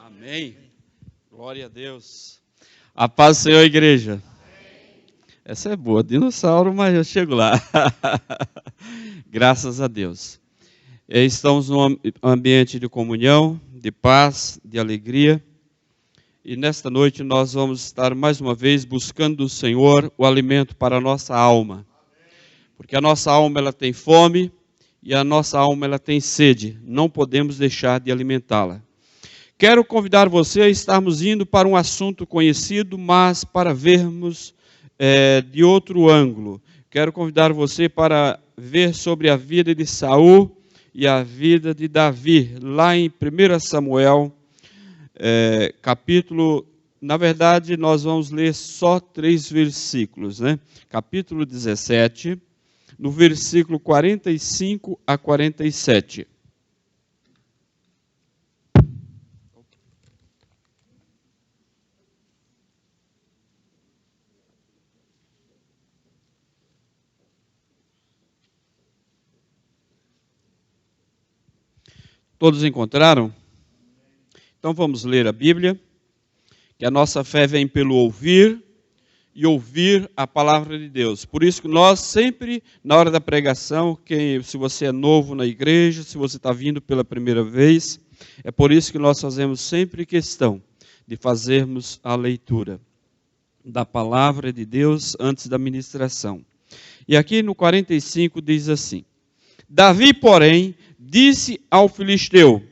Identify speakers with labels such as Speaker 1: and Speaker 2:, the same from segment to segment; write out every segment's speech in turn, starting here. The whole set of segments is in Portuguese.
Speaker 1: Amém. Glória a Deus. A paz do Senhor, igreja. Essa é boa, dinossauro, mas eu chego lá. Graças a Deus. Estamos num ambiente de comunhão, de paz, de alegria. E nesta noite nós vamos estar mais uma vez buscando do Senhor o alimento para a nossa alma. Porque a nossa alma ela tem fome e a nossa alma ela tem sede. Não podemos deixar de alimentá-la. Quero convidar você a estarmos indo para um assunto conhecido, mas para vermos de outro ângulo. Quero convidar você para ver sobre a vida de Saul e a vida de Davi, lá em 1 Samuel, capítulo... Na verdade, nós vamos ler só 3 versículos, né? Capítulo 17, no versículo 45 a 47. Todos encontraram? Então vamos ler a Bíblia, que a nossa fé vem pelo ouvir e ouvir a palavra de Deus. Por isso que nós sempre, na hora da pregação, se você é novo na igreja, se você está vindo pela primeira vez, é por isso que nós fazemos sempre questão de fazermos a leitura da palavra de Deus antes da ministração. E aqui no 45 diz assim: Davi, porém, disse ao filisteu: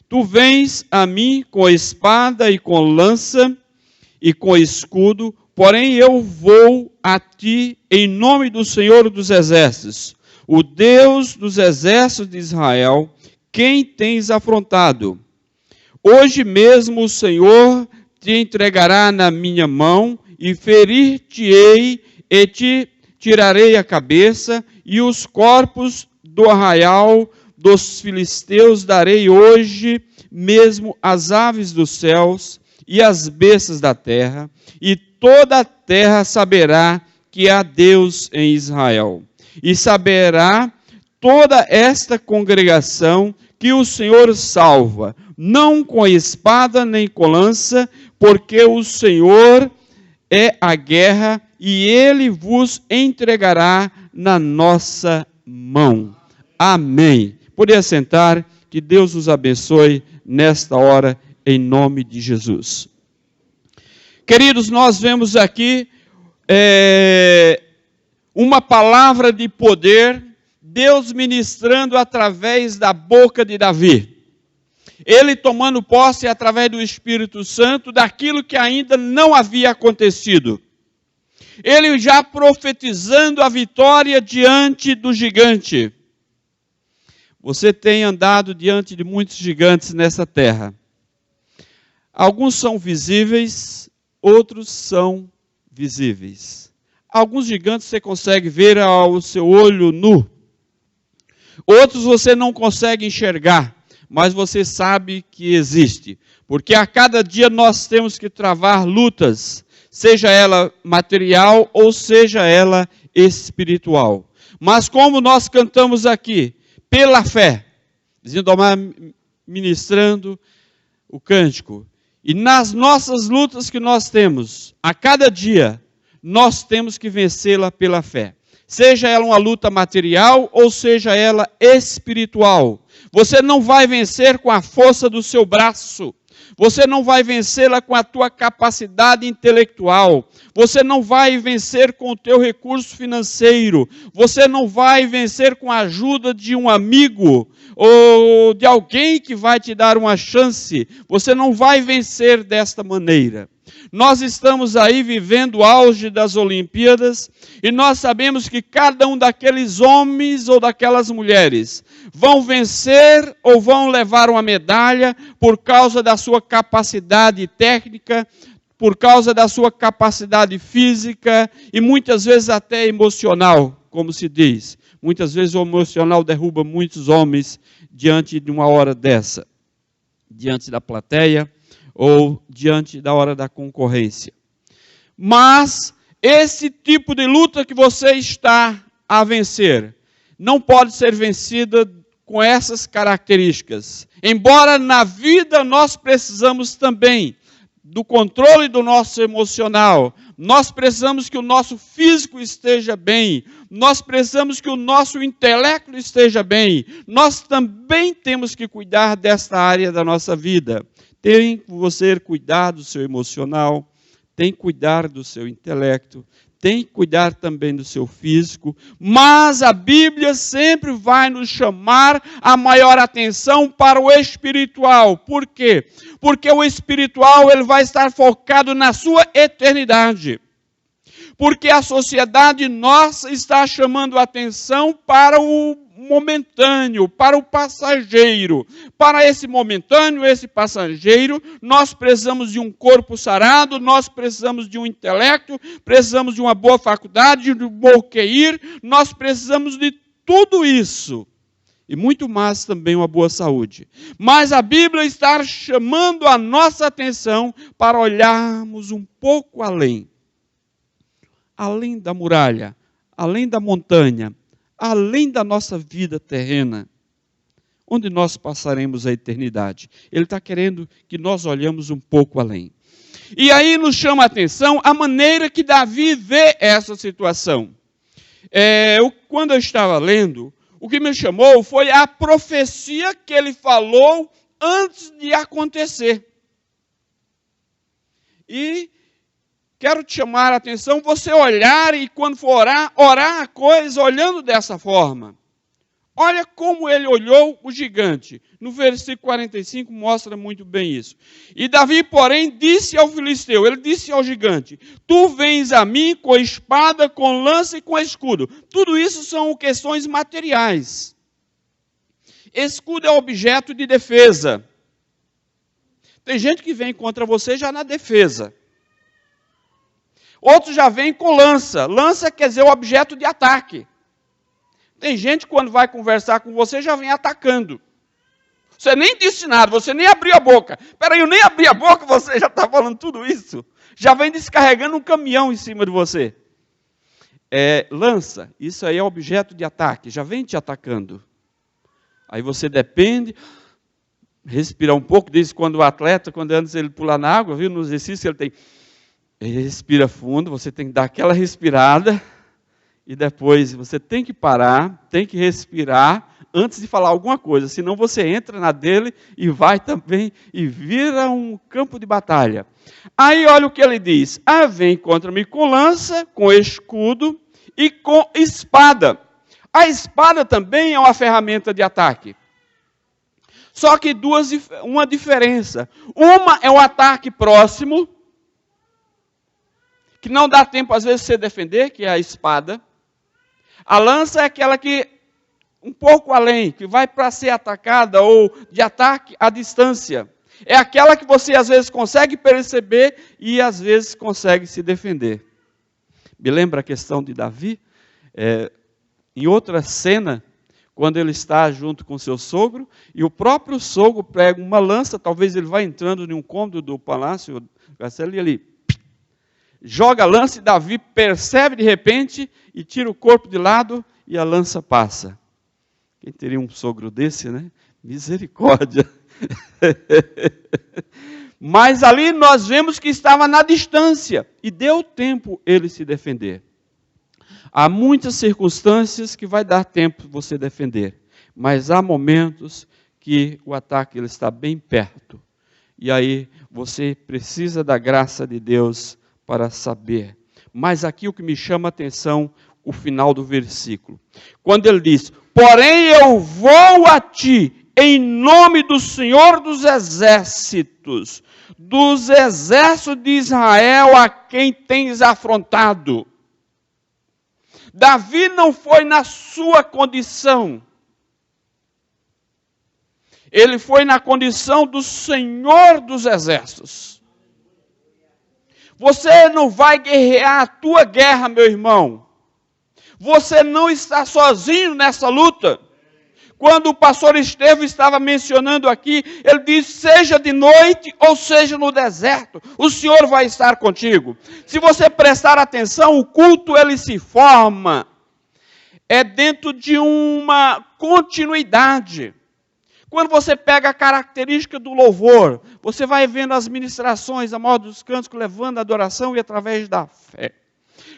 Speaker 1: Tu vens a mim com espada e com lança e com escudo, porém eu vou a ti em nome do Senhor dos Exércitos, o Deus dos exércitos de Israel, quem tens afrontado. Hoje mesmo o Senhor te entregará na minha mão, e ferir-te-ei, e te tirarei a cabeça, e os corpos do arraial dos filisteus darei hoje mesmo às aves dos céus e às bestas da terra, e toda a terra saberá que há Deus em Israel. E saberá toda esta congregação que o Senhor salva, não com espada nem com lança, porque o Senhor é a guerra, e ele vos entregará na nossa mão. Amém. Poder sentar, que Deus nos abençoe nesta hora, em nome de Jesus. Queridos, nós vemos aqui uma palavra de poder, Deus ministrando através da boca de Davi. Ele tomando posse através do Espírito Santo daquilo que ainda não havia acontecido. Ele já profetizando a vitória diante do gigante. Você tem andado diante de muitos gigantes nessa terra. Alguns são visíveis, outros são visíveis. Alguns gigantes você consegue ver ao seu olho nu. Outros você não consegue enxergar, mas você sabe que existe. Porque a cada dia nós temos que travar lutas, seja ela material ou seja ela espiritual. Mas como nós cantamos aqui, pela fé, dizendo, ministrando o cântico. E nas nossas lutas que nós temos, a cada dia, nós temos que vencê-la pela fé. Seja ela uma luta material ou seja ela espiritual. Você não vai vencer com a força do seu braço. Você não vai vencê-la com a tua capacidade intelectual. Você não vai vencer com o teu recurso financeiro. Você não vai vencer com a ajuda de um amigo ou de alguém que vai te dar uma chance. Você não vai vencer desta maneira. Nós estamos aí vivendo o auge das Olimpíadas e nós sabemos que cada um daqueles homens ou daquelas mulheres vão vencer ou vão levar uma medalha por causa da sua capacidade técnica, por causa da sua capacidade física e muitas vezes até emocional, como se diz. Muitas vezes o emocional derruba muitos homens diante de uma hora dessa, diante da plateia ou diante da hora da concorrência. Mas esse tipo de luta que você está a vencer não pode ser vencida com essas características. Embora na vida nós precisamos também do controle do nosso emocional, nós precisamos que o nosso físico esteja bem, nós precisamos que o nosso intelecto esteja bem, nós também temos que cuidar desta área da nossa vida. Tem que você cuidar do seu emocional, tem que cuidar do seu intelecto, tem que cuidar também do seu físico, mas a Bíblia sempre vai nos chamar a maior atenção para o espiritual. Por quê? Porque o espiritual ele vai estar focado na sua eternidade. Porque a sociedade nossa está chamando a atenção para o momentâneo, para o passageiro. Para esse momentâneo, esse passageiro, nós precisamos de um corpo sarado, nós precisamos de um intelecto, precisamos de uma boa faculdade, de um bom QI, nós precisamos de tudo isso. E muito mais também uma boa saúde. Mas a Bíblia está chamando a nossa atenção para olharmos um pouco além. Além da muralha, além da montanha, além da nossa vida terrena, onde nós passaremos a eternidade. Ele está querendo que nós olhemos um pouco além. E aí nos chama a atenção a maneira que Davi vê essa situação. Quando eu estava lendo, o que me chamou foi a profecia que ele falou antes de acontecer. E quero te chamar a atenção, você olhar e quando for orar a coisa olhando dessa forma. Olha como ele olhou o gigante. No versículo 45 mostra muito bem isso. E Davi, porém, disse ao filisteu, ele disse ao gigante, tu vens a mim com espada, com lança e com escudo. Tudo isso são questões materiais. Escudo é objeto de defesa. Tem gente que vem contra você já na defesa. Outros já vêm com lança. Lança quer dizer o objeto de ataque. Tem gente que quando vai conversar com você já vem atacando. Você nem disse nada, você nem abriu a boca. Espera aí, eu nem abri a boca, você já está falando tudo isso. Já vem descarregando um caminhão em cima de você. Lança, isso aí é objeto de ataque, já vem te atacando. Aí você depende, respira um pouco, diz quando o atleta, quando antes ele pula na água, viu, no exercício ele tem... Ele respira fundo, você tem que dar aquela respirada e depois você tem que parar, tem que respirar antes de falar alguma coisa, senão você entra na dele e vai também e vira um campo de batalha. Aí olha o que ele diz, vem contra-me com lança, com escudo e com espada. A espada também é uma ferramenta de ataque. Só que uma diferença. Uma é o ataque próximo, que não dá tempo, às vezes, de você defender, que é a espada. A lança é aquela que, um pouco além, que vai para ser atacada, ou de ataque à distância. É aquela que você, às vezes, consegue perceber e, às vezes, consegue se defender. Me lembra a questão de Davi? Em outra cena, quando ele está junto com seu sogro, e o próprio sogro prega uma lança, talvez ele vá entrando em um cômodo do palácio, e ele joga a lança e Davi percebe de repente e tira o corpo de lado e a lança passa. Quem teria um sogro desse, né? Misericórdia. Mas ali nós vemos que estava na distância e deu tempo ele se defender. Há muitas circunstâncias que vai dar tempo você defender, mas há momentos que o ataque ele está bem perto. E aí você precisa da graça de Deus para saber. Mas aqui o que me chama a atenção, o final do versículo. Quando ele diz, porém eu vou a ti, em nome do Senhor dos exércitos de Israel, a quem tens afrontado. Davi não foi na sua condição. Ele foi na condição do Senhor dos exércitos. Você não vai guerrear a tua guerra, meu irmão. Você não está sozinho nessa luta. Quando o pastor Estevão estava mencionando aqui, ele disse, seja de noite ou seja no deserto, o Senhor vai estar contigo. Se você prestar atenção, o culto ele se forma é dentro de uma continuidade. Quando você pega a característica do louvor, você vai vendo as ministrações, a modo dos cânticos, levando a adoração e através da fé.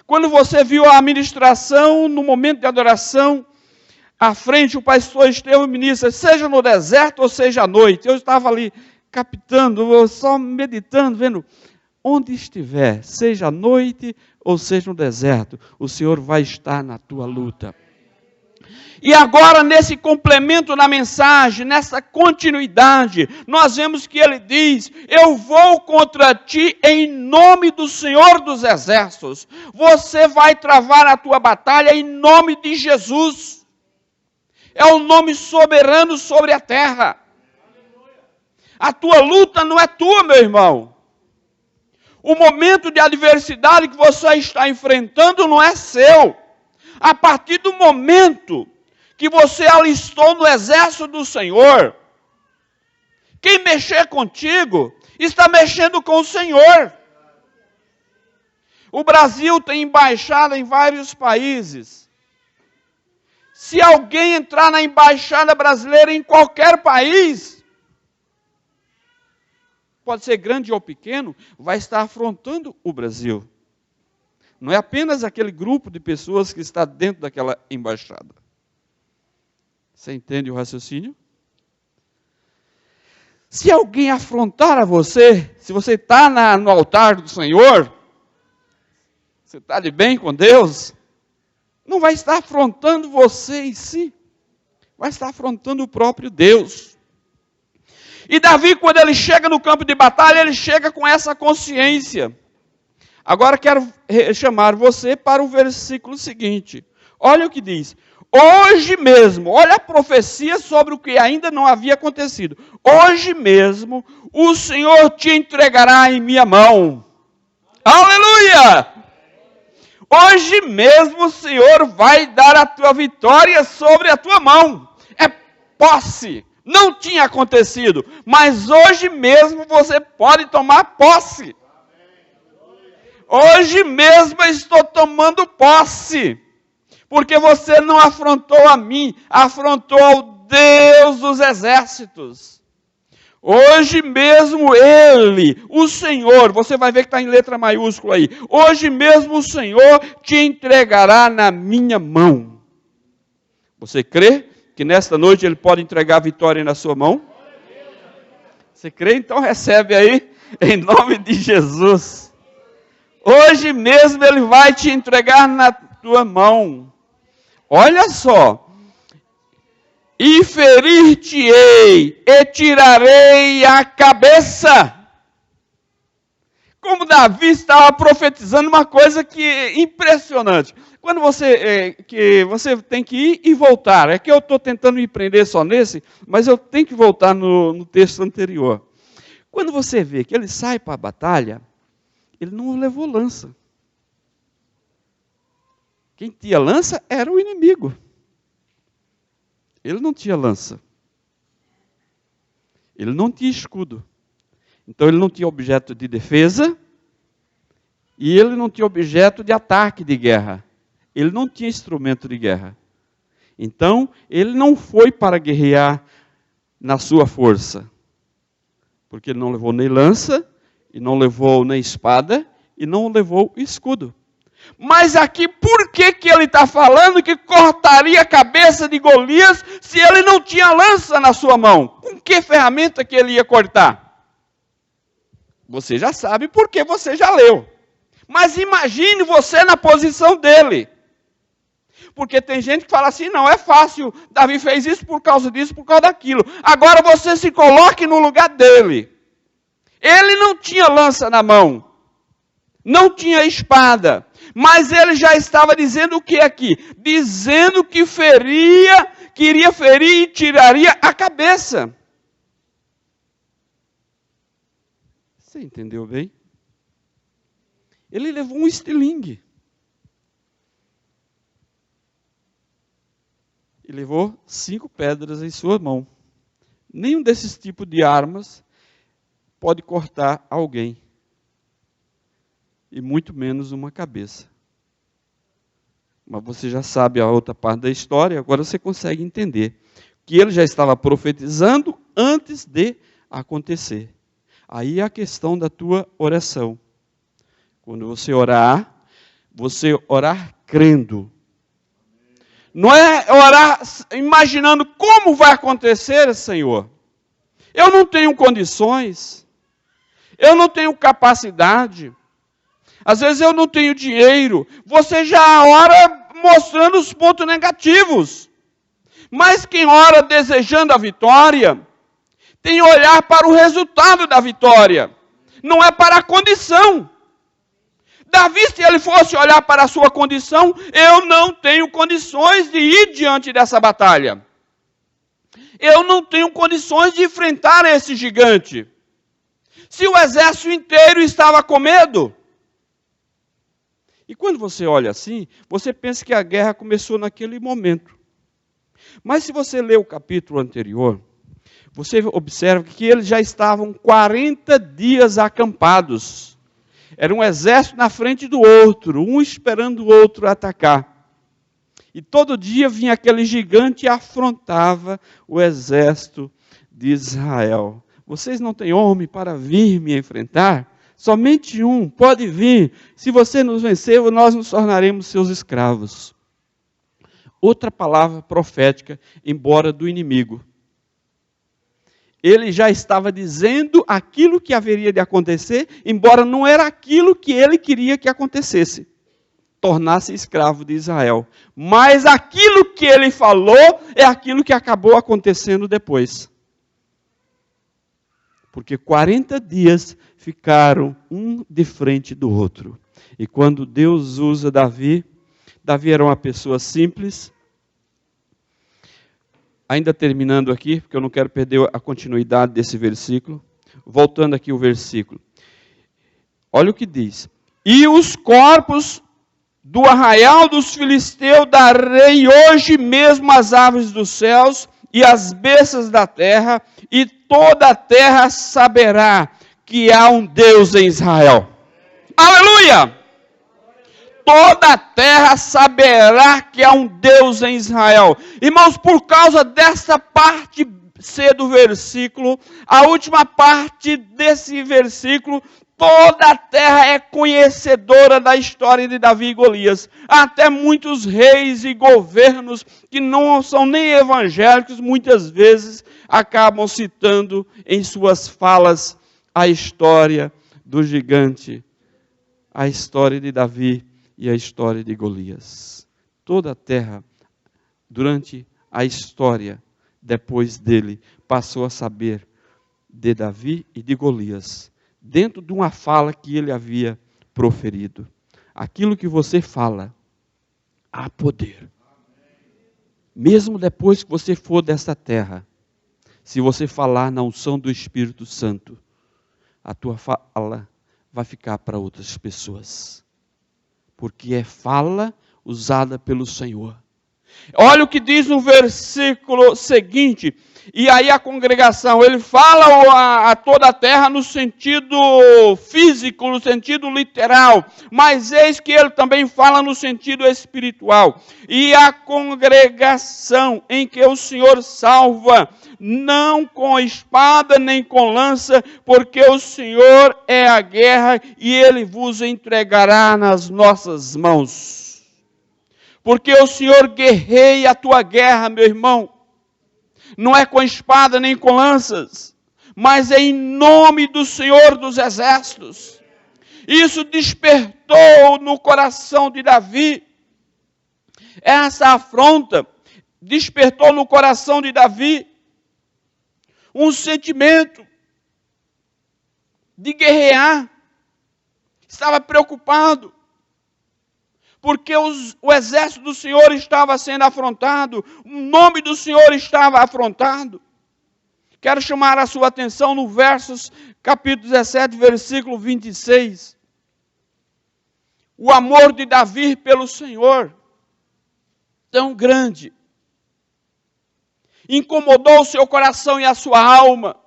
Speaker 1: Quando você viu a ministração, no momento de adoração, à frente o pastor Estevão ministra, seja no deserto ou seja à noite. Eu estava ali captando, só meditando, vendo, onde estiver, seja à noite ou seja no deserto, o Senhor vai estar na tua luta. E agora, nesse complemento na mensagem, nessa continuidade, nós vemos que ele diz, eu vou contra ti em nome do Senhor dos Exércitos. Você vai travar a tua batalha em nome de Jesus. É o nome soberano sobre a terra. A tua luta não é tua, meu irmão. O momento de adversidade que você está enfrentando não é seu. A partir do momento que você alistou no exército do Senhor, quem mexer contigo, está mexendo com o Senhor. O Brasil tem embaixada em vários países. Se alguém entrar na embaixada brasileira em qualquer país, pode ser grande ou pequeno, vai estar afrontando o Brasil. Não é apenas aquele grupo de pessoas que está dentro daquela embaixada. Você entende o raciocínio? Se alguém afrontar a você, se você está no altar do Senhor, você está de bem com Deus, não vai estar afrontando você em si, vai estar afrontando o próprio Deus. E Davi, quando ele chega no campo de batalha, ele chega com essa consciência. Agora quero chamar você para o versículo seguinte. Olha o que diz. Hoje mesmo, olha a profecia sobre o que ainda não havia acontecido. Hoje mesmo, o Senhor te entregará em minha mão. Aleluia! Hoje mesmo o Senhor vai dar a tua vitória sobre a tua mão. É posse. Não tinha acontecido, mas hoje mesmo você pode tomar posse. Hoje mesmo eu estou tomando posse. Porque você não afrontou a mim, afrontou ao Deus dos exércitos. Hoje mesmo Ele, o Senhor, você vai ver que está em letra maiúscula aí. Hoje mesmo o Senhor te entregará na minha mão. Você crê que nesta noite Ele pode entregar a vitória na sua mão? Você crê? Então recebe aí, em nome de Jesus. Hoje mesmo Ele vai te entregar na tua mão. Olha só, e ferir-te-ei, e tirarei a cabeça. Como Davi estava profetizando uma coisa que é impressionante. Quando você tem que ir e voltar, é que eu estou tentando me prender só nesse, mas eu tenho que voltar no texto anterior. Quando você vê que ele sai para a batalha, ele não levou lança. Quem tinha lança era o inimigo. Ele não tinha lança. Ele não tinha escudo. Então ele não tinha objeto de defesa e ele não tinha objeto de ataque de guerra. Ele não tinha instrumento de guerra. Então ele não foi para guerrear na sua força. Porque ele não levou nem lança, e não levou nem espada, e não levou escudo. Mas aqui, por que ele está falando que cortaria a cabeça de Golias se ele não tinha lança na sua mão? Com que ferramenta que ele ia cortar? Você já sabe porque você já leu. Mas imagine você na posição dele. Porque tem gente que fala assim, não, é fácil, Davi fez isso por causa disso, por causa daquilo. Agora você se coloque no lugar dele. Ele não tinha lança na mão. Não tinha espada. Mas ele já estava dizendo o que aqui? Dizendo que queria ferir e tiraria a cabeça. Você entendeu bem? Ele levou um estilingue. E levou 5 pedras em sua mão. Nenhum desses tipos de armas pode cortar alguém. E muito menos uma cabeça. Mas você já sabe a outra parte da história, agora você consegue entender que ele já estava profetizando antes de acontecer. Aí é a questão da tua oração. Quando você orar crendo. Não é orar imaginando como vai acontecer, Senhor. Eu não tenho condições. Eu não tenho capacidade. Às vezes eu não tenho dinheiro. Você já ora mostrando os pontos negativos. Mas quem ora desejando a vitória, tem que olhar para o resultado da vitória. Não é para a condição. Davi, se ele fosse olhar para a sua condição, eu não tenho condições de ir diante dessa batalha. Eu não tenho condições de enfrentar esse gigante. Se o exército inteiro estava com medo. E quando você olha assim, você pensa que a guerra começou naquele momento. Mas se você ler o capítulo anterior, você observa que eles já estavam 40 dias acampados. Era um exército na frente do outro, um esperando o outro atacar. E todo dia vinha aquele gigante e afrontava o exército de Israel. Vocês não têm homem para vir me enfrentar? Somente um pode vir. Se você nos vencer, nós nos tornaremos seus escravos. Outra palavra profética, embora do inimigo. Ele já estava dizendo aquilo que haveria de acontecer, embora não era aquilo que ele queria que acontecesse. Tornar-se escravo de Israel. Mas aquilo que ele falou é aquilo que acabou acontecendo depois. Porque 40 dias ficaram um de frente do outro. E quando Deus usa Davi, Davi era uma pessoa simples. Ainda terminando aqui, porque eu não quero perder a continuidade desse versículo. Voltando aqui o versículo. Olha o que diz. E os corpos do arraial dos filisteus darei hoje mesmo às aves dos céus e às bestas da terra, e toda a terra saberá que há um Deus em Israel. Aleluia! Toda a terra saberá que há um Deus em Israel. Irmãos, por causa dessa parte C do versículo, a última parte desse versículo, toda a terra é conhecedora da história de Davi e Golias. Até muitos reis e governos que não são nem evangélicos, muitas vezes acabam citando em suas falas a história do gigante, a história de Davi e a história de Golias. Toda a terra, durante a história, depois dele, passou a saber de Davi e de Golias, dentro de uma fala que ele havia proferido. Aquilo que você fala, há poder. Mesmo depois que você for dessa terra, se você falar na unção do Espírito Santo, a tua fala vai ficar para outras pessoas. Porque é fala usada pelo Senhor. Olha o que diz no versículo seguinte. E aí a congregação, ele fala a toda a terra no sentido físico, no sentido literal. Mas eis que ele também fala no sentido espiritual. E a congregação em que o Senhor salva, não com espada nem com lança, porque o Senhor é a guerra e ele vos entregará nas nossas mãos. Porque o Senhor guerreia a tua guerra, meu irmão. Não é com espada nem com lanças, mas é em nome do Senhor dos Exércitos. Isso despertou no coração de Davi. Essa afronta despertou no coração de Davi um sentimento de guerrear. Estava preocupado, porque o exército do Senhor estava sendo afrontado, o nome do Senhor estava afrontado. Quero chamar a sua atenção no versos, capítulo 17, versículo 26. O amor de Davi pelo Senhor, tão grande, incomodou o seu coração e a sua alma.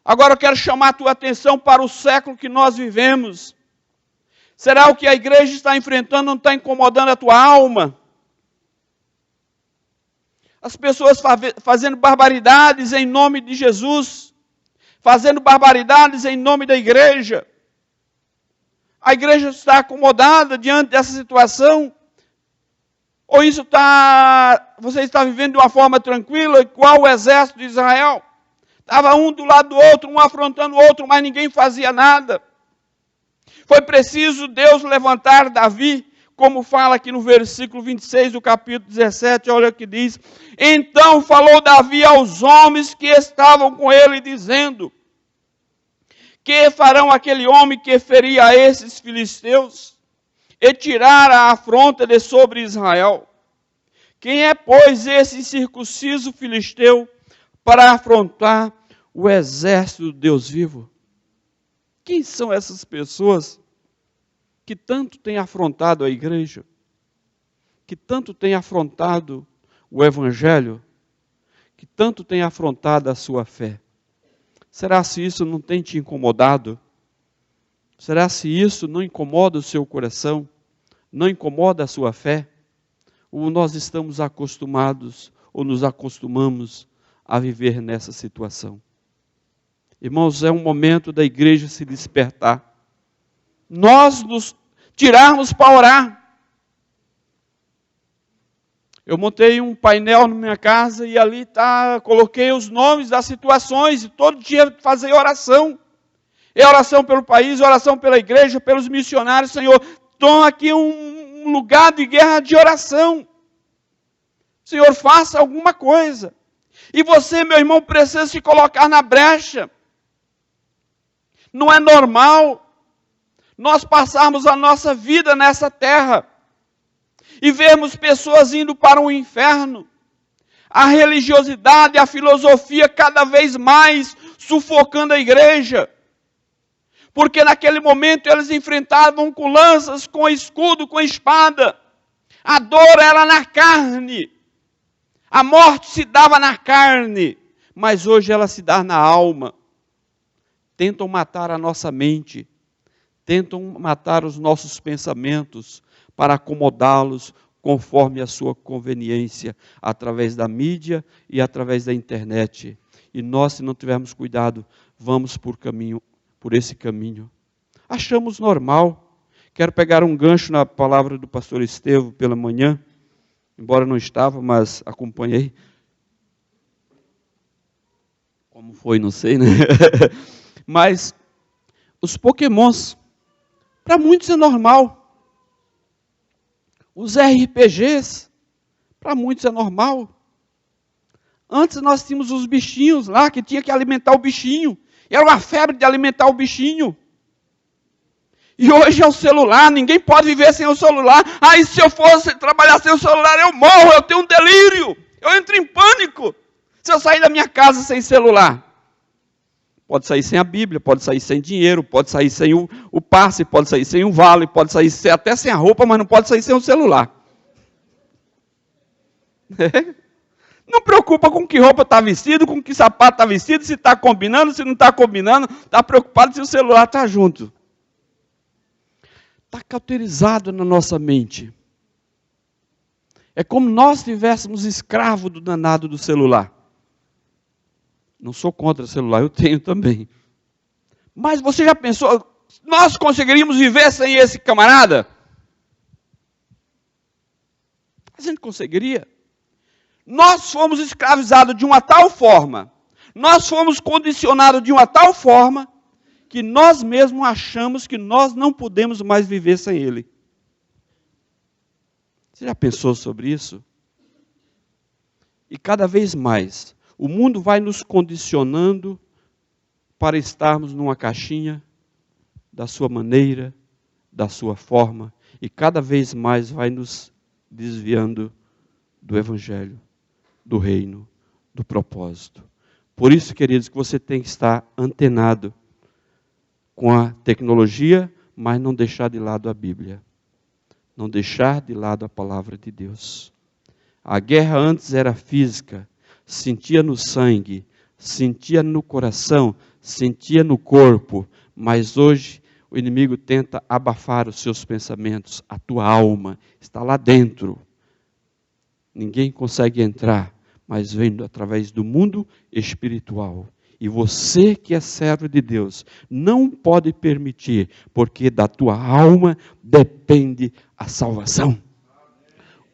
Speaker 1: Agora eu quero chamar a tua atenção para o século que nós vivemos. Será o que a igreja está enfrentando não está incomodando a tua alma? As pessoas fazendo barbaridades em nome de Jesus, fazendo barbaridades em nome da igreja. A igreja está acomodada diante dessa situação? Ou você está vivendo de uma forma tranquila, igual o exército de Israel? Estava um do lado do outro, um afrontando o outro, mas ninguém fazia nada. Foi preciso Deus levantar Davi, como fala aqui no versículo 26 do capítulo 17, olha o que diz. Então falou Davi aos homens que estavam com ele, dizendo: que farão aquele homem que feria a esses filisteus e tirar a afronta de sobre Israel? Quem é, pois, esse incircunciso filisteu para afrontar o exército do Deus vivo? Quem são essas pessoas que tanto têm afrontado a igreja, que tanto têm afrontado o evangelho, que tanto têm afrontado a sua fé? Será se isso não tem te incomodado? Será se isso não incomoda o seu coração? Não incomoda a sua fé? Ou nós estamos acostumados, ou nos acostumamos a viver nessa situação? Irmãos, é um momento da igreja se despertar. Nós nos tirarmos para orar. Eu montei um painel na minha casa e ali coloquei os nomes das situações e todo dia fazer oração. É oração pelo país, oração pela igreja, pelos missionários. Senhor, toma aqui um lugar de guerra de oração. Senhor, faça alguma coisa. E você, meu irmão, precisa se colocar na brecha. Não é normal nós passarmos a nossa vida nessa terra e vermos pessoas indo para o inferno. A religiosidade, a filosofia cada vez mais sufocando a igreja. Porque naquele momento eles enfrentavam com lanças, com escudo, com espada. A dor era na carne. A morte se dava na carne. Mas hoje ela se dá na alma. Tentam matar a nossa mente. Tentam matar os nossos pensamentos para acomodá-los conforme a sua conveniência, através da mídia e através da internet. E nós, se não tivermos cuidado, vamos por esse caminho. Achamos normal. Quero pegar um gancho na palavra do pastor Estevão pela manhã, embora não estava, mas acompanhei. Como foi, não sei, né? Mas os pokémons, para muitos é normal. Os RPGs, para muitos é normal. Antes nós tínhamos os bichinhos lá, que tinha que alimentar o bichinho. E era uma febre de alimentar o bichinho. E hoje é o celular, ninguém pode viver sem o celular. E se eu fosse trabalhar sem o celular, eu morro, eu tenho um delírio. Eu entro em pânico se eu sair da minha casa sem celular. Pode sair sem a Bíblia, pode sair sem dinheiro, pode sair sem o passe, pode sair sem o vale, pode sair até sem a roupa, mas não pode sair sem o celular. Não preocupa com que roupa está vestido, com que sapato está vestido, se está combinando, se não está combinando, está preocupado se o celular está junto. Está cauterizado na nossa mente. É como nós estivéssemos escravos do danado do celular. Não sou contra o celular, eu tenho também. Mas você já pensou, nós conseguiríamos viver sem esse camarada? A gente conseguiria. Nós fomos escravizados de uma tal forma, nós fomos condicionados de uma tal forma, que nós mesmos achamos que nós não podemos mais viver sem ele. Você já pensou sobre isso? E cada vez mais, o mundo vai nos condicionando para estarmos numa caixinha da sua maneira, da sua forma, e cada vez mais vai nos desviando do Evangelho, do reino, do propósito. Por isso, queridos, que você tem que estar antenado com a tecnologia, mas não deixar de lado a Bíblia. Não deixar de lado a palavra de Deus. A guerra antes era física, sentia no sangue, sentia no coração, sentia no corpo, mas hoje o inimigo tenta abafar os seus pensamentos. A tua alma está lá dentro. Ninguém consegue entrar, mas vendo através do mundo espiritual. E você que é servo de Deus, não pode permitir, porque da tua alma depende a salvação.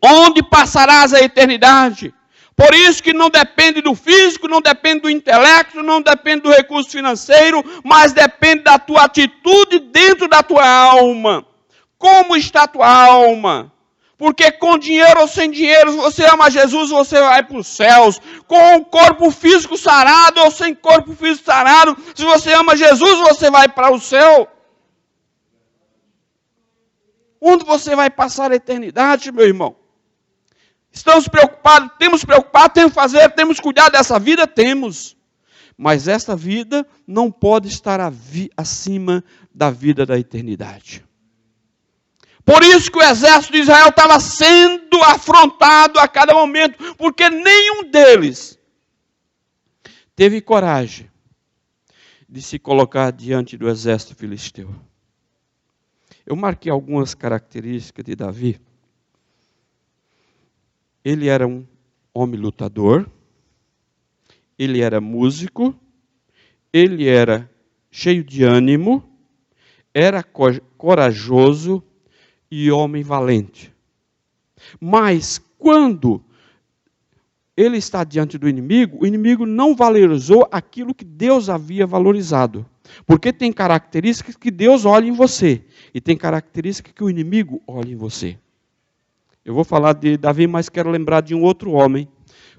Speaker 1: Onde passarás a eternidade? Por isso que não depende do físico, não depende do intelecto, não depende do recurso financeiro, mas depende da tua atitude dentro da tua alma. Como está a tua alma? Porque com dinheiro ou sem dinheiro, se você ama Jesus, você vai para os céus. Com o corpo físico sarado ou sem corpo físico sarado, se você ama Jesus, você vai para o céu. Onde você vai passar a eternidade, meu irmão? Estamos preocupados, temos que fazer, temos que cuidar dessa vida? Temos. Mas essa vida não pode estar acima da vida da eternidade. Por isso que o exército de Israel estava sendo afrontado a cada momento, porque nenhum deles teve coragem de se colocar diante do exército filisteu. Eu marquei algumas características de Davi. Ele era um homem lutador, ele era músico, ele era cheio de ânimo, era corajoso e homem valente. Mas quando ele está diante do inimigo, o inimigo não valorizou aquilo que Deus havia valorizado. Porque tem características que Deus olha em você, e tem características que o inimigo olha em você. Eu vou falar de Davi, mas quero lembrar de um outro homem.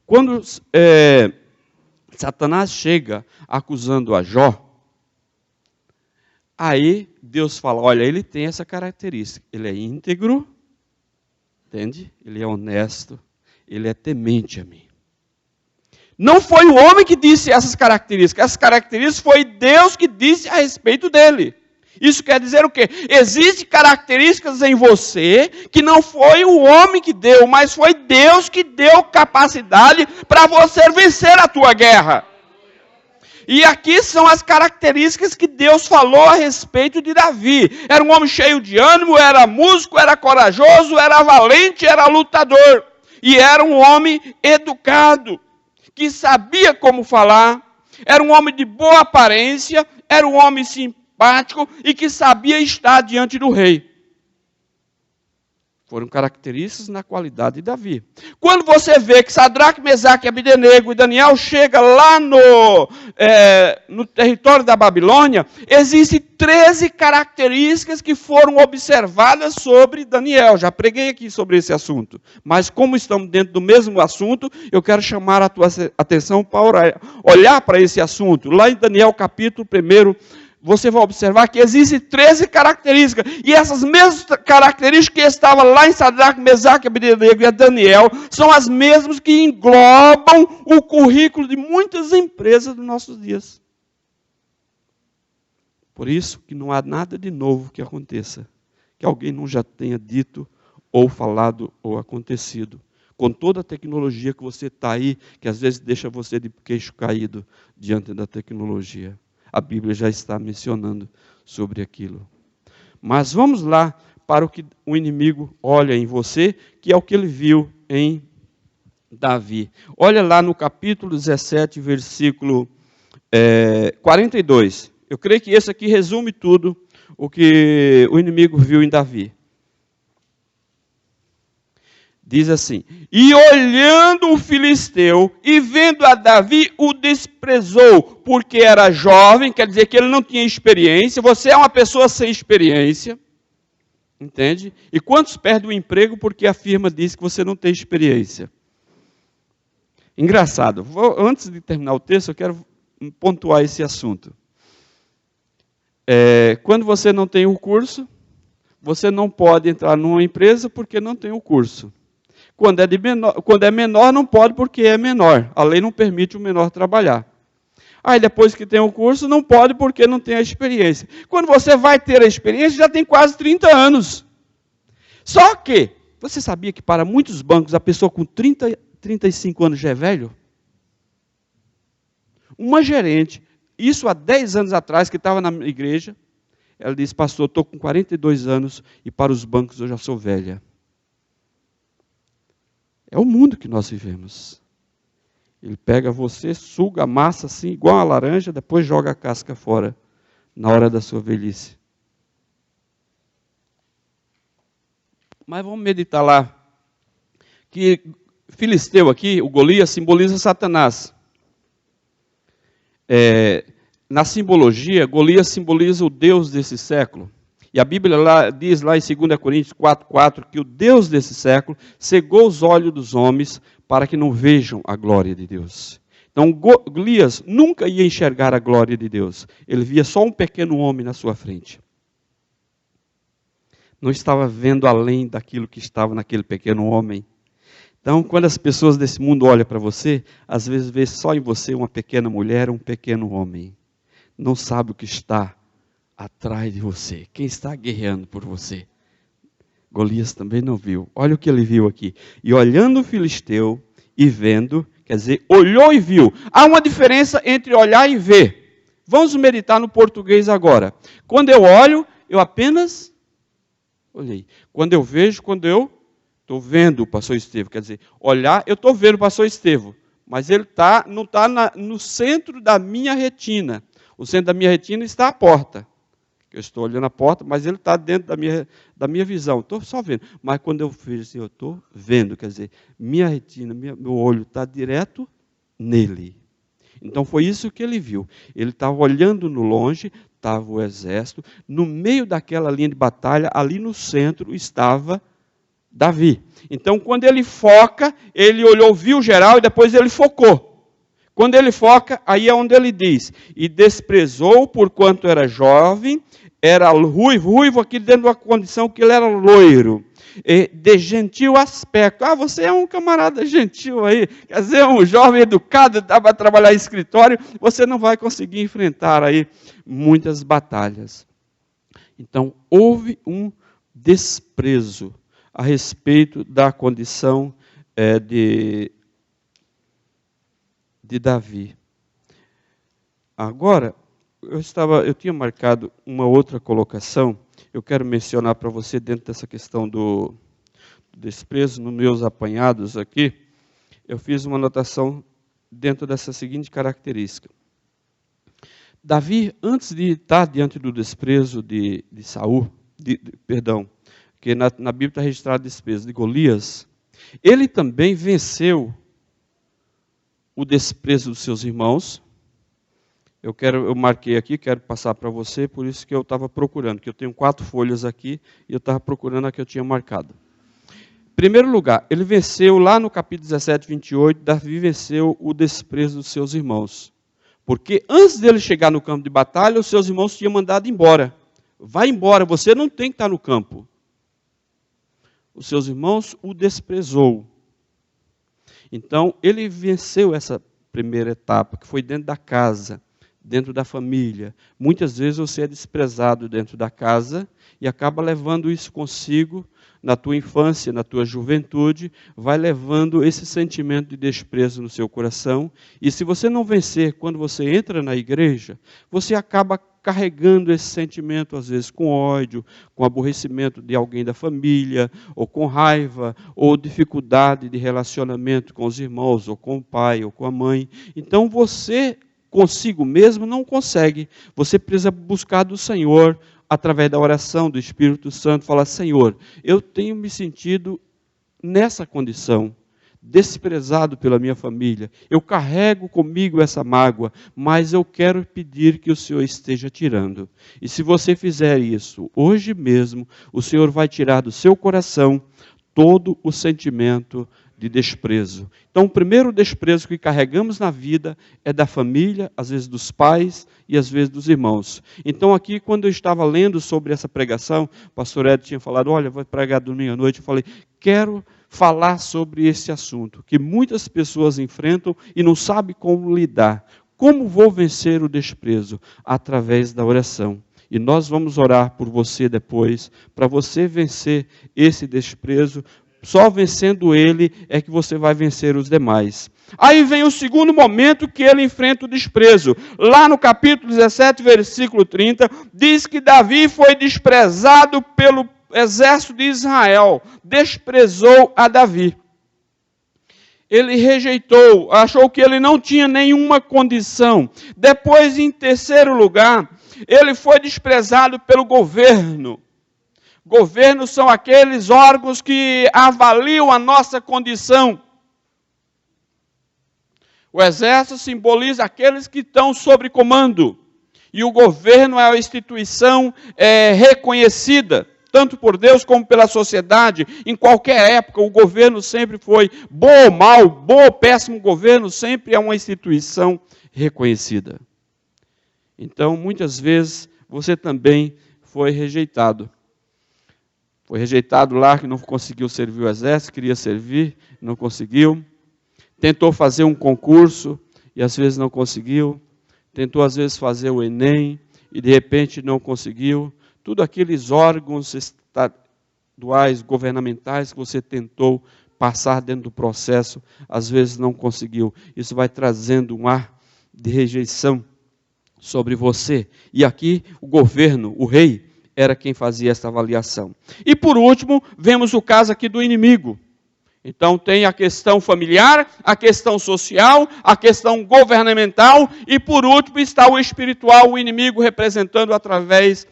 Speaker 1: Quando Satanás chega acusando a Jó, aí Deus fala, olha, ele tem essa característica, ele é íntegro, entende? Ele é honesto, ele é temente a mim. Não foi o homem que disse essas características foi Deus que disse a respeito dele. Isso quer dizer o quê? Existem características em você que não foi o homem que deu, mas foi Deus que deu capacidade para você vencer a tua guerra. E aqui são as características que Deus falou a respeito de Davi. Era um homem cheio de ânimo, era músico, era corajoso, era valente, era lutador. E era um homem educado, que sabia como falar, era um homem de boa aparência, era um homem simpático e que sabia estar diante do rei. Foram características na qualidade de Davi. Quando você vê que Sadraque, Mesaque, Abdenego e Daniel chegam lá no território da Babilônia, existem 13 características que foram observadas sobre Daniel. Já preguei aqui sobre esse assunto. Mas como estamos dentro do mesmo assunto, eu quero chamar a tua atenção para olhar para esse assunto. Lá em Daniel capítulo 1, você vai observar que existem 13 características. E essas mesmas características que estavam lá em Sadraque, Mesaque, Abdenego e Daniel, são as mesmas que englobam o currículo de muitas empresas dos nossos dias. Por isso que não há nada de novo que aconteça, que alguém não já tenha dito, ou falado, ou acontecido. Com toda a tecnologia que você está aí, que às vezes deixa você de queixo caído diante da tecnologia. A Bíblia já está mencionando sobre aquilo. Mas vamos lá para o que o inimigo olha em você, que é o que ele viu em Davi. Olha lá no capítulo 17, versículo 42. Eu creio que esse aqui resume tudo o que o inimigo viu em Davi. Diz assim, e olhando o filisteu e vendo a Davi, o desprezou, porque era jovem, quer dizer que ele não tinha experiência. Você é uma pessoa sem experiência, entende? E quantos perdem o emprego porque a firma diz que você não tem experiência? Engraçado, antes de terminar o texto, eu quero pontuar esse assunto. Quando você não tem o curso, você não pode entrar numa empresa porque não tem o curso. Quando é menor, não pode porque é menor. A lei não permite o menor trabalhar. Aí depois que tem o curso, não pode porque não tem a experiência. Quando você vai ter a experiência, já tem quase 30 anos. Só que, você sabia que para muitos bancos, a pessoa com 35 anos já é velho? Uma gerente, isso há 10 anos atrás, que estava na igreja, Ela disse, pastor, estou com 42 anos e para os bancos eu já sou velha. É o mundo que nós vivemos. Ele pega você, suga a massa assim, igual uma laranja, depois joga a casca fora, na hora da sua velhice. Mas vamos meditar lá. Que Filisteu aqui, o Golias, simboliza Satanás. Na simbologia, Golias simboliza o Deus desse século. E a Bíblia diz lá em 2 Coríntios 4,4 que o Deus desse século cegou os olhos dos homens para que não vejam a glória de Deus. Então, Golias nunca ia enxergar a glória de Deus. Ele via só um pequeno homem na sua frente. Não estava vendo além daquilo que estava naquele pequeno homem. Então, quando as pessoas desse mundo olham para você, às vezes vê só em você uma pequena mulher, um pequeno homem. Não sabe o que está atrás de você. Quem está guerreando por você? Golias também não viu. Olha o que ele viu aqui. E olhando o filisteu e vendo, quer dizer, olhou e viu. Há uma diferença entre olhar e ver. Vamos meditar no português agora. Quando eu olho, eu apenas olhei. Quando eu vejo, quando eu estou vendo o pastor Estevão. Quer dizer, olhar, eu estou vendo o pastor Estevão. Mas ele não está no centro da minha retina. O centro da minha retina está a porta. Eu estou olhando a porta, mas ele está dentro da minha visão. Estou só vendo. Mas quando eu vejo assim, eu estou vendo. Quer dizer, minha retina, meu olho está direto nele. Então foi isso que ele viu. Ele estava olhando no longe, estava o exército. No meio daquela linha de batalha, ali no centro, estava Davi. Então quando ele foca, ele olhou, viu geral e depois ele focou. Quando ele foca, aí é onde ele diz, e desprezou por quanto era jovem, era ruivo aqui dentro de uma condição que ele era loiro, de gentil aspecto. Ah, você é um camarada gentil aí, quer dizer, um jovem educado, dá para trabalhar em escritório, você não vai conseguir enfrentar aí muitas batalhas. Então, houve um desprezo a respeito da condição de Davi. Agora, eu tinha marcado uma outra colocação, eu quero mencionar para você dentro dessa questão do desprezo, nos meus apanhados aqui, eu fiz uma anotação dentro dessa seguinte característica. Davi, antes de estar diante do desprezo de Saul, que na Bíblia está registrado o desprezo de Golias, ele também venceu o desprezo dos seus irmãos. Eu marquei aqui, quero passar para você, por isso que eu estava procurando, que eu tenho 4 folhas aqui, e eu estava procurando a que eu tinha marcado. Em primeiro lugar, ele venceu, lá no capítulo 17, 28, Davi venceu o desprezo dos seus irmãos. Porque antes dele chegar no campo de batalha, os seus irmãos tinham mandado embora. Vai embora, você não tem que estar no campo. Os seus irmãos o desprezou. Então, ele venceu essa primeira etapa, que foi dentro da casa, dentro da família. Muitas vezes você é desprezado dentro da casa e acaba levando isso consigo na tua infância, na tua juventude, vai levando esse sentimento de desprezo no seu coração. E se você não vencer quando você entra na igreja, você acaba carregando esse sentimento, às vezes com ódio, com aborrecimento de alguém da família, ou com raiva, ou dificuldade de relacionamento com os irmãos, ou com o pai, ou com a mãe. Então você, consigo mesmo, não consegue. Você precisa buscar do Senhor, através da oração do Espírito Santo, falar, Senhor, eu tenho me sentido nessa condição, desprezado pela minha família, eu carrego comigo essa mágoa, mas eu quero pedir que o Senhor esteja tirando. E se você fizer isso, hoje mesmo, o Senhor vai tirar do seu coração todo o sentimento de desprezo. Então, o primeiro desprezo que carregamos na vida é da família, às vezes dos pais e às vezes dos irmãos. Então, aqui, quando eu estava lendo sobre essa pregação, o pastor Ed tinha falado, olha, vou pregar domingo à noite, eu falei, quero falar sobre esse assunto, que muitas pessoas enfrentam e não sabem como lidar. Como vou vencer o desprezo? Através da oração. E nós vamos orar por você depois, para você vencer esse desprezo, Só vencendo ele é que você vai vencer os demais. Aí vem o segundo momento que ele enfrenta o desprezo. Lá no capítulo 17, versículo 30, diz que Davi foi desprezado pelo exército de Israel. Desprezou a Davi. Ele rejeitou, achou que ele não tinha nenhuma condição. Depois, em terceiro lugar, ele foi desprezado pelo governo. Governos são aqueles órgãos que avaliam a nossa condição. O exército simboliza aqueles que estão sob comando. E o governo é a instituição reconhecida, tanto por Deus como pela sociedade. Em qualquer época, o governo sempre foi bom ou mal, bom ou péssimo governo, sempre é uma instituição reconhecida. Então, muitas vezes, você também foi rejeitado. Foi rejeitado lá, que não conseguiu servir o exército, queria servir, não conseguiu. Tentou fazer um concurso e às vezes não conseguiu. Tentou às vezes fazer o Enem e de repente não conseguiu. Tudo aqueles órgãos estaduais, governamentais que você tentou passar dentro do processo, às vezes não conseguiu. Isso vai trazendo um ar de rejeição sobre você. E aqui o governo, o rei, era quem fazia essa avaliação. E por último, vemos o caso aqui do inimigo. Então tem a questão familiar, a questão social, a questão governamental e por último está o espiritual, o inimigo representando através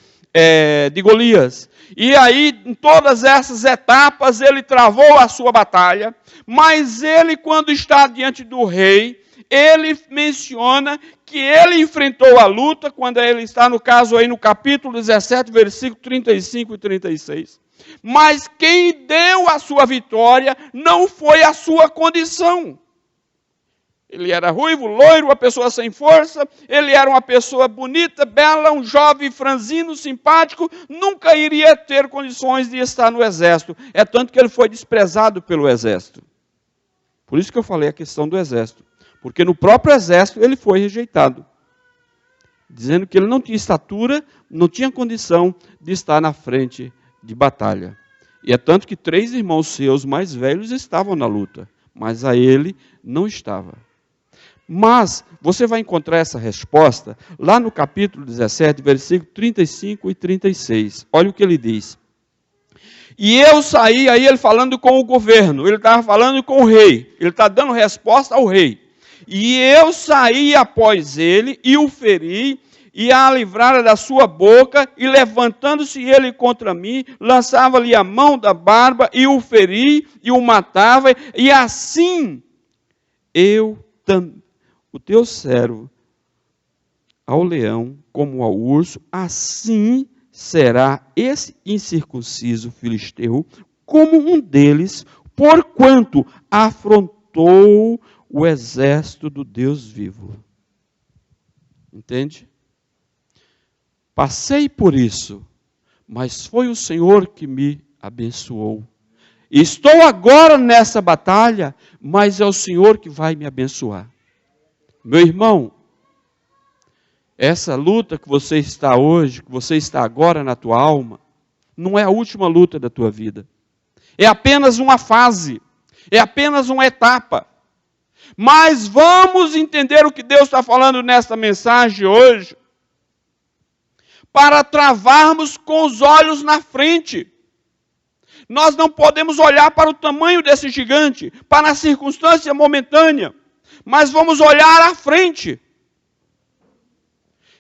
Speaker 1: de Golias. E aí, em todas essas etapas, ele travou a sua batalha, mas ele, quando está diante do rei, ele menciona que ele enfrentou a luta, quando ele está, no caso aí no capítulo 17, versículo 35 e 36. Mas quem deu a sua vitória não foi a sua condição. Ele era ruivo, loiro, uma pessoa sem força, ele era uma pessoa bonita, bela, um jovem franzino, simpático, nunca iria ter condições de estar no exército. É tanto que ele foi desprezado pelo exército. Por isso que eu falei a questão do exército. Porque no próprio exército ele foi rejeitado. Dizendo que ele não tinha estatura, não tinha condição de estar na frente de batalha. E é tanto que 3 irmãos seus mais velhos estavam na luta, mas a ele não estava. Mas você vai encontrar essa resposta lá no capítulo 17, versículo 35 e 36. Olha o que ele diz. E eu saí, aí ele falando com o governo, ele estava falando com o rei, ele está dando resposta ao rei. E eu saí após ele e o feri, e a livrara da sua boca, e levantando-se ele contra mim, lançava-lhe a mão da barba, e o feri, e o matava, e assim o teu servo, ao leão como ao urso, assim será esse incircunciso filisteu, como um deles, porquanto afrontou o exército do Deus vivo. Entende? Passei por isso, mas foi o Senhor que me abençoou. Estou agora nessa batalha, mas é o Senhor que vai me abençoar. Meu irmão, essa luta que você está hoje, que você está agora na tua alma, não é a última luta da tua vida. É apenas uma fase, é apenas uma etapa. Mas vamos entender o que Deus está falando nesta mensagem hoje, para travarmos com os olhos na frente. Nós não podemos olhar para o tamanho desse gigante, para a circunstância momentânea, mas vamos olhar à frente.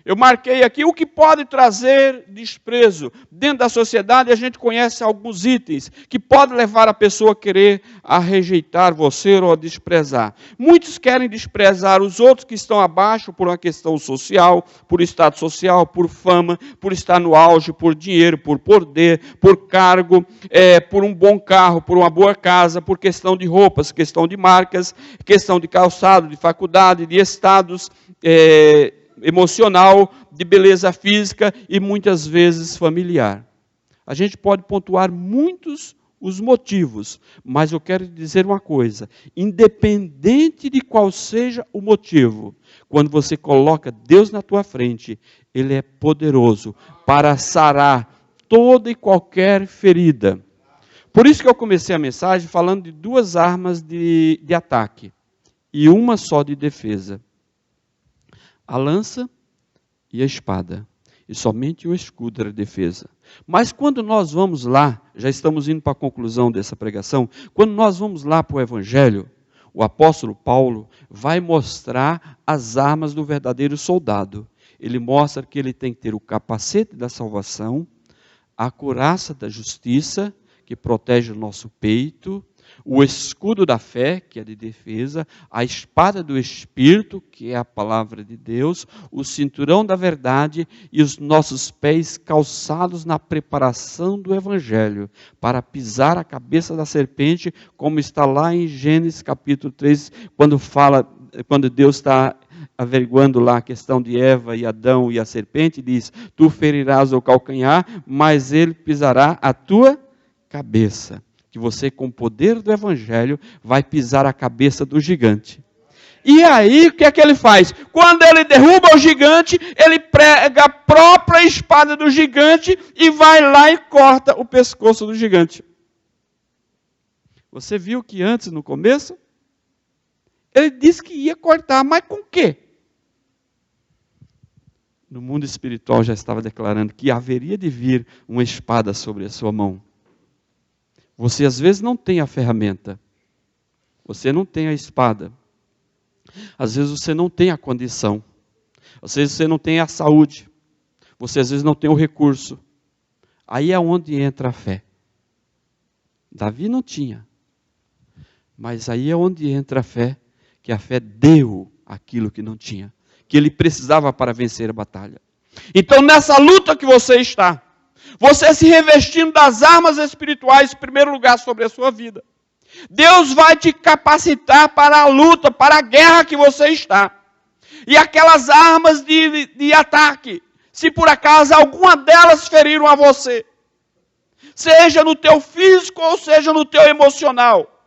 Speaker 1: Eu marquei aqui o que pode trazer desprezo. Dentro da sociedade a gente conhece alguns itens que podem levar a pessoa a querer a rejeitar você ou a desprezar. Muitos querem desprezar os outros que estão abaixo por uma questão social, por status social, por fama, por estar no auge, por dinheiro, por poder, por cargo, por um bom carro, por uma boa casa, por questão de roupas, questão de marcas, questão de calçado, de faculdade, de estados emocional, de beleza física e muitas vezes familiar. A gente pode pontuar muitos os motivos, mas eu quero dizer uma coisa, independente de qual seja o motivo, quando você coloca Deus na tua frente, Ele é poderoso para sarar toda e qualquer ferida. Por isso que eu comecei a mensagem falando de duas armas de ataque e uma só de defesa. A lança e a espada. E somente o escudo era defesa. Mas quando nós vamos lá, já estamos indo para a conclusão dessa pregação, quando nós vamos lá para o Evangelho, o apóstolo Paulo vai mostrar as armas do verdadeiro soldado. Ele mostra que ele tem que ter o capacete da salvação, a couraça da justiça, que protege o nosso peito, o escudo da fé, que é de defesa, a espada do Espírito, que é a palavra de Deus, o cinturão da verdade e os nossos pés calçados na preparação do Evangelho, para pisar a cabeça da serpente, como está lá em Gênesis capítulo 3, quando Deus está averiguando lá a questão de Eva e Adão e a serpente, diz: tu ferirás o calcanhar, mas ele pisará a tua cabeça. Que você, com o poder do Evangelho, vai pisar a cabeça do gigante. E aí, o que é que ele faz? Quando ele derruba o gigante, ele prega a própria espada do gigante e vai lá e corta o pescoço do gigante. Você viu que antes, no começo, ele disse que ia cortar, mas com o quê? No mundo espiritual já estava declarando que haveria de vir uma espada sobre a sua mão. Você às vezes não tem a ferramenta, você não tem a espada, às vezes você não tem a condição, às vezes você não tem a saúde, você às vezes não tem o recurso. Aí é onde entra a fé. Davi não tinha, mas aí é onde entra a fé, que a fé deu aquilo que não tinha, que ele precisava para vencer a batalha. Então nessa luta que você está, você se revestindo das armas espirituais, em primeiro lugar, sobre a sua vida, Deus vai te capacitar para a luta, para a guerra que você está. E aquelas armas de ataque, se por acaso alguma delas feriram a você, seja no teu físico ou seja no teu emocional,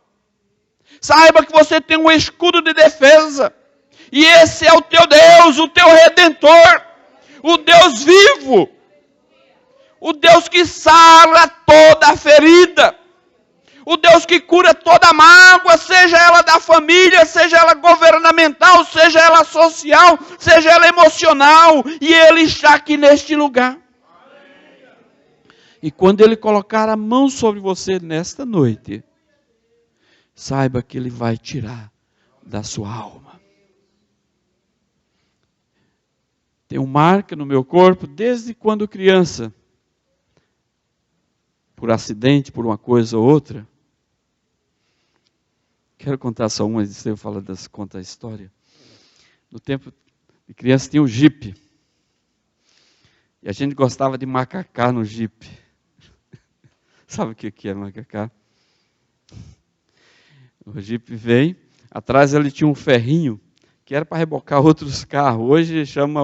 Speaker 1: saiba que você tem um escudo de defesa, e esse é o teu Deus, o teu Redentor, o Deus vivo, o Deus que sara toda a ferida, o Deus que cura toda a mágoa, seja ela da família, seja ela governamental, seja ela social, seja ela emocional, e Ele está aqui neste lugar. E quando Ele colocar a mão sobre você nesta noite, saiba que Ele vai tirar da sua alma. Tenho marca no meu corpo desde quando criança, por acidente, por uma coisa ou outra. Quero contar só uma, eu falo conta a história. No tempo de criança tinha um Jeep. E a gente gostava de macacá no Jeep. Sabe o que é macacá? O Jeep veio, atrás ele tinha um ferrinho que era para rebocar outros carros. Hoje chama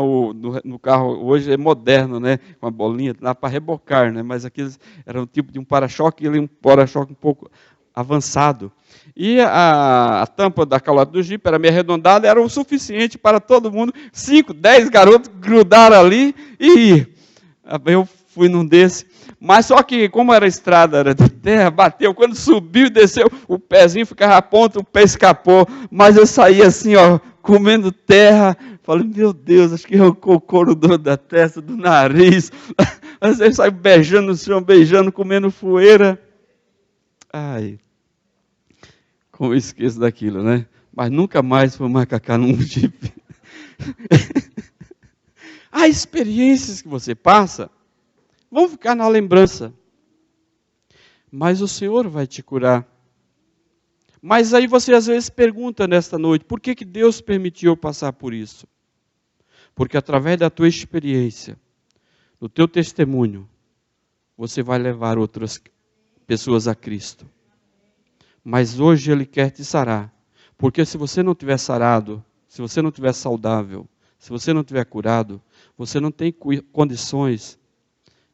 Speaker 1: no carro, hoje é moderno, né? Com a bolinha, dá para rebocar, né? Mas aqueles era um tipo de um para-choque, ele um para-choque um pouco avançado. E a tampa da calota do Jeep era meio arredondada, era o suficiente para todo mundo. 5, 10 garotos grudaram ali e eu fui num desse. Mas só que, como era estrada, era de terra, bateu. Quando subiu e desceu, o pezinho ficava à ponta, o pé escapou. Mas eu saí assim, ó, comendo terra. Falei, meu Deus, acho que arrancou o couro da testa, do nariz. Mas eu saí beijando no chão, beijando, comendo poeira. Ai, como eu esqueço daquilo, né? Mas nunca mais fui macacá num Jeep. Há experiências que você passa, vão ficar na lembrança. Mas o Senhor vai te curar. Mas aí você às vezes pergunta nesta noite, por que Deus permitiu eu passar por isso? Porque através da tua experiência, do teu testemunho, você vai levar outras pessoas a Cristo. Mas hoje Ele quer te sarar. Porque se você não tiver sarado, se você não tiver saudável, se você não tiver curado, você não tem condições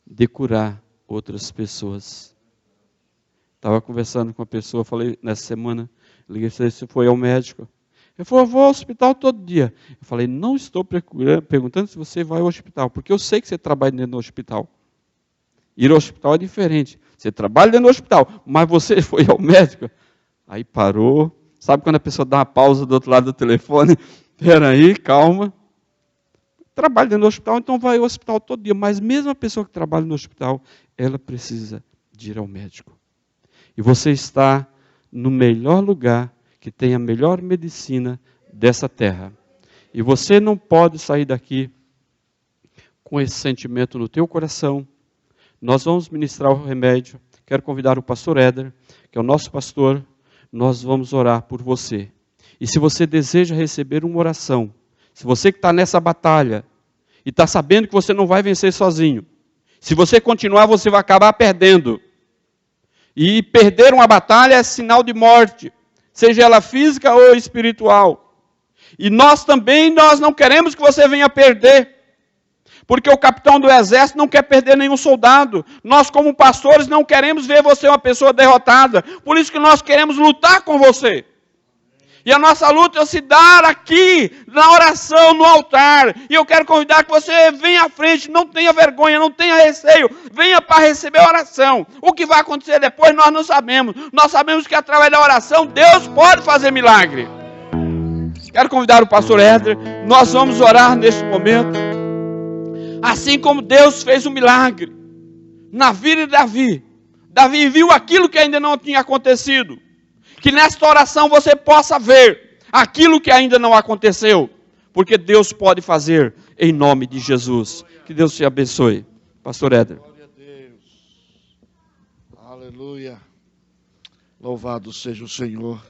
Speaker 1: de curar outras pessoas. Estava conversando com uma pessoa, falei nessa semana, liguei, você foi ao médico? Ele falou, eu vou ao hospital todo dia. Eu falei, não estou perguntando se você vai ao hospital, porque eu sei que você trabalha dentro do hospital. Ir ao hospital é diferente. Você trabalha dentro do hospital, mas você foi ao médico. Aí parou. Sabe quando a pessoa dá uma pausa do outro lado do telefone? Espera aí, calma. Trabalha dentro do hospital, então vai ao hospital todo dia. Mas mesmo a pessoa que trabalha no hospital, ela precisa de ir ao médico. E você está no melhor lugar, que tem a melhor medicina dessa terra. E você não pode sair daqui com esse sentimento no teu coração. Nós vamos ministrar o remédio. Quero convidar o pastor Éder, que é o nosso pastor. Nós vamos orar por você. E se você deseja receber uma oração, se você que está nessa batalha e está sabendo que você não vai vencer sozinho, se você continuar, você vai acabar perdendo. E perder uma batalha é sinal de morte, seja ela física ou espiritual. E nós não queremos que você venha perder. Porque o capitão do exército não quer perder nenhum soldado. Nós, como pastores, não queremos ver você uma pessoa derrotada. Por isso que nós queremos lutar com você. E a nossa luta é se dar aqui, na oração, no altar. E eu quero convidar que você venha à frente, não tenha vergonha, não tenha receio. Venha para receber a oração. O que vai acontecer depois, nós não sabemos. Nós sabemos que através da oração, Deus pode fazer milagre. Quero convidar o pastor Éder. Nós vamos orar neste momento. Assim como Deus fez um milagre na vida de Davi. Davi viu aquilo que ainda não tinha acontecido. Que nesta oração você possa ver aquilo que ainda não aconteceu. Porque Deus pode fazer em nome de Jesus. Que Deus te abençoe. Pastor Éder.
Speaker 2: Glória a Deus. Aleluia. Louvado seja o Senhor.